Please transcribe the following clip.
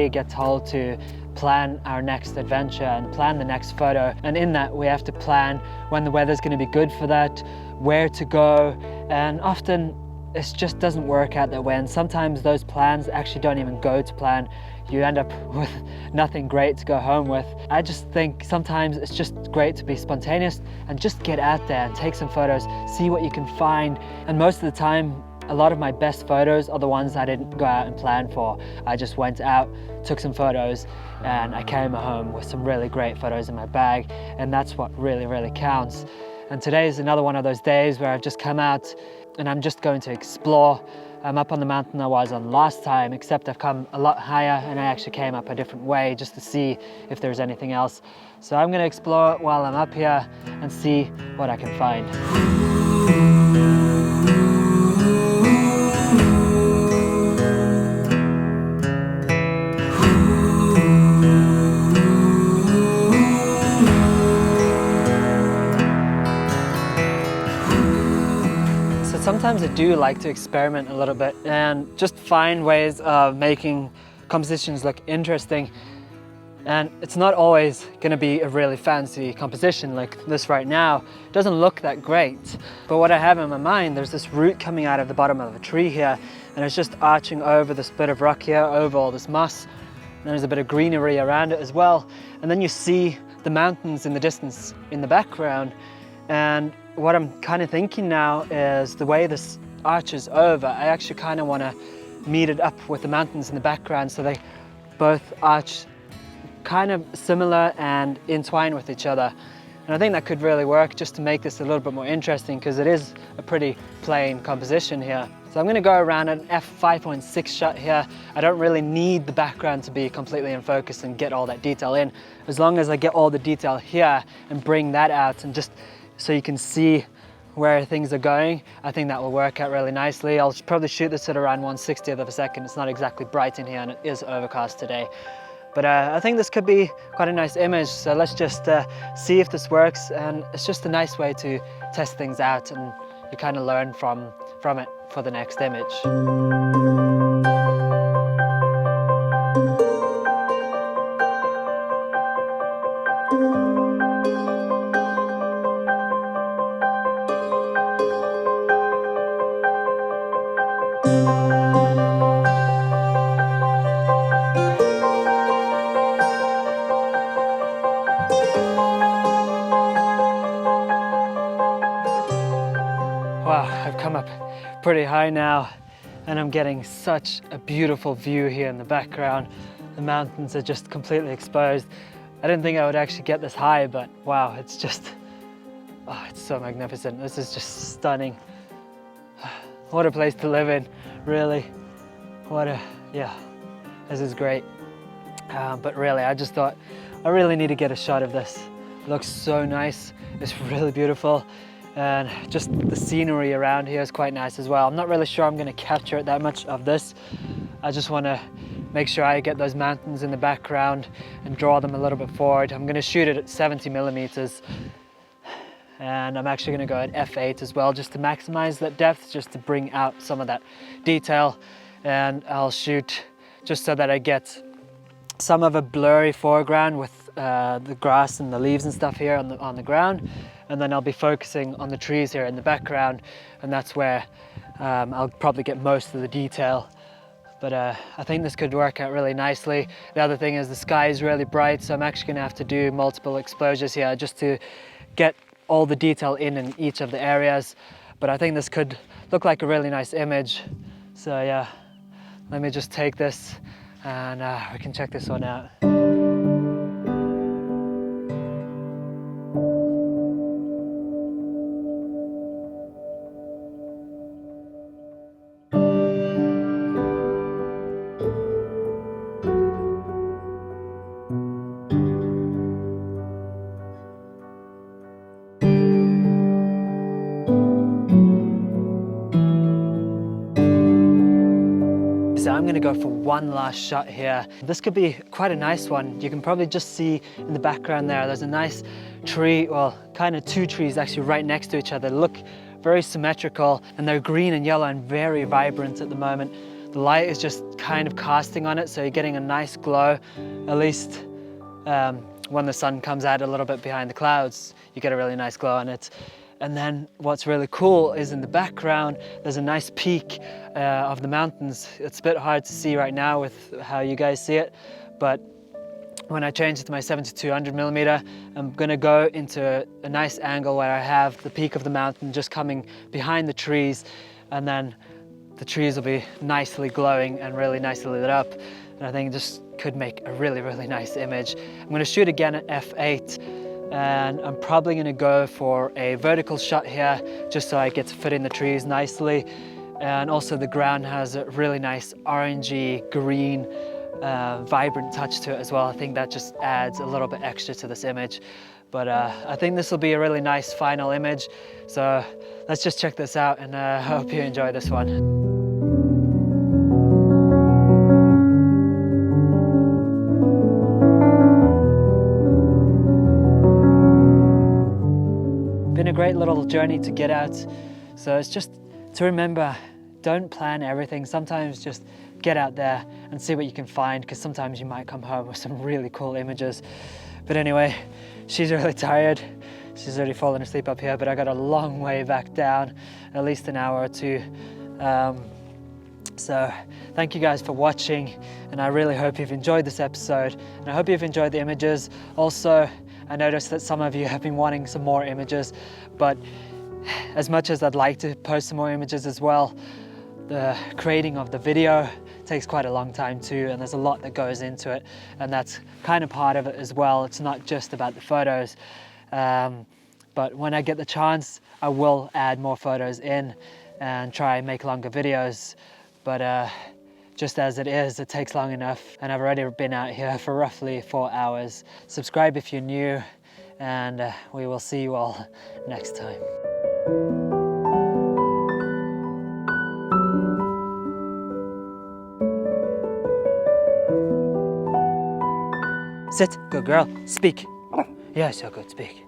we get told to plan our next adventure and plan the next photo. And in that, we have to plan when the weather's going to be good for that, where to go, and often it just doesn't work out that way. And sometimes those plans actually don't even go to plan. You end up with nothing great to go home with. I just think sometimes it's just great to be spontaneous and just get out there and take some photos, see what you can find. And most of the time, a lot of my best photos are the ones I didn't go out and plan for. I just went out, took some photos, and I came home with some really great photos in my bag, and that's what really counts. And today is another one of those days where I've just come out and I'm just going to explore. I'm up on the mountain I was on last time, except I've come a lot higher and I actually came up a different way just to see if there's anything else. So I'm going to explore while I'm up here and see what I can find. Sometimes I do like to experiment a little bit and just find ways of making compositions look interesting. And it's not always going to be a really fancy composition like this right now. It doesn't look that great. But what I have in my mind, there's this root coming out of the bottom of a tree here, and it's just arching over this bit of rock here, over all this moss. And there's a bit of greenery around it as well. And then you see the mountains in the distance in the background. And what I'm kind of thinking now is the way this arches over, I actually kind of want to meet it up with the mountains in the background so they both arch kind of similar and entwine with each other. And I think that could really work just to make this a little bit more interesting, because it is a pretty plain composition here. So I'm going to go around an f5.6 shot here. I don't really need the background to be completely in focus and get all that detail in. As long as I get all the detail here and bring that out and just so you can see where things are going, I think that will work out really nicely. I'll probably shoot this at around 1/60th of a second. It's not exactly bright in here and it is overcast today. But I think this could be quite a nice image. So let's just see if this works. And it's just a nice way to test things out, and you kind of learn from it for the next image. Wow, I've come up pretty high now and I'm getting such a beautiful view here in the background. The mountains are just completely exposed. I didn't think I would actually get this high, but wow, it's just, oh, it's so magnificent. This is just stunning. What a place to live in, really. Yeah, this is great. But really, I just thought, I really need to get a shot of this. It looks so nice, it's really beautiful. And just the scenery around here is quite nice as well. I'm not really sure I'm going to capture that much of this. I just want to make sure I get those mountains in the background and draw them a little bit forward. I'm going to shoot it at 70mm, and I'm actually going to go at f8 as well, just to maximize that depth, just to bring out some of that detail. And I'll shoot just so that I get some of a blurry foreground with the grass and the leaves and stuff here on the ground. And then I'll be focusing on the trees here in the background, and that's where I'll probably get most of the detail. But I think this could work out really nicely. The other thing is the sky is really bright, so I'm actually gonna have to do multiple exposures here just to get all the detail in each of the areas. But I think this could look like a really nice image. So yeah, let me just take this and we can check this one out. So I'm gonna go for one last shot here. This could be quite a nice one. You can probably just see in the background there's a nice tree, well, kind of two trees actually right next to each other. They look very symmetrical, and they're green and yellow and very vibrant at the moment. the light is just kind of casting on it, so you're getting a nice glow. At least when the sun comes out a little bit behind the clouds, you get a really nice glow on it. And then what's really cool is in the background, there's a nice peak of the mountains. It's a bit hard to see right now with how you guys see it, but when I change it to my 7200mm, I'm gonna go into a nice angle where I have the peak of the mountain just coming behind the trees, and then the trees will be nicely glowing and really nicely lit up. And I think this could make a really, really nice image. I'm gonna shoot again at f8, and I'm probably gonna go for a vertical shot here, just so I get to fit in the trees nicely. And also the ground has a really nice orangey green, vibrant touch to it as well. I think that just adds a little bit extra to this image. But I think this will be a really nice final image. So let's just check this out, and I hope you enjoy this one. Been a great little journey to get out. So it's just to remember, don't plan everything. Sometimes just get out there and see what you can find, because sometimes you might come home with some really cool images. But anyway, she's really tired. She's already fallen asleep up here, but I got a long way back down, at least an hour or two. So thank you guys for watching, and I really hope you've enjoyed this episode, and I hope you've enjoyed the images. Also, I noticed that some of you have been wanting some more images, but as much as I'd like to post some more images as well, the creating of the video takes quite a long time too, and there's a lot that goes into it, and that's kind of part of it as well. It's not just about the photos, but when I get the chance, I will add more photos in and try and make longer videos. But just as it is, it takes long enough, and I've already been out here for roughly 4 hours. Subscribe if you're new, and we will see you all next time. Sit, good girl, speak. Yes, you're good, speak.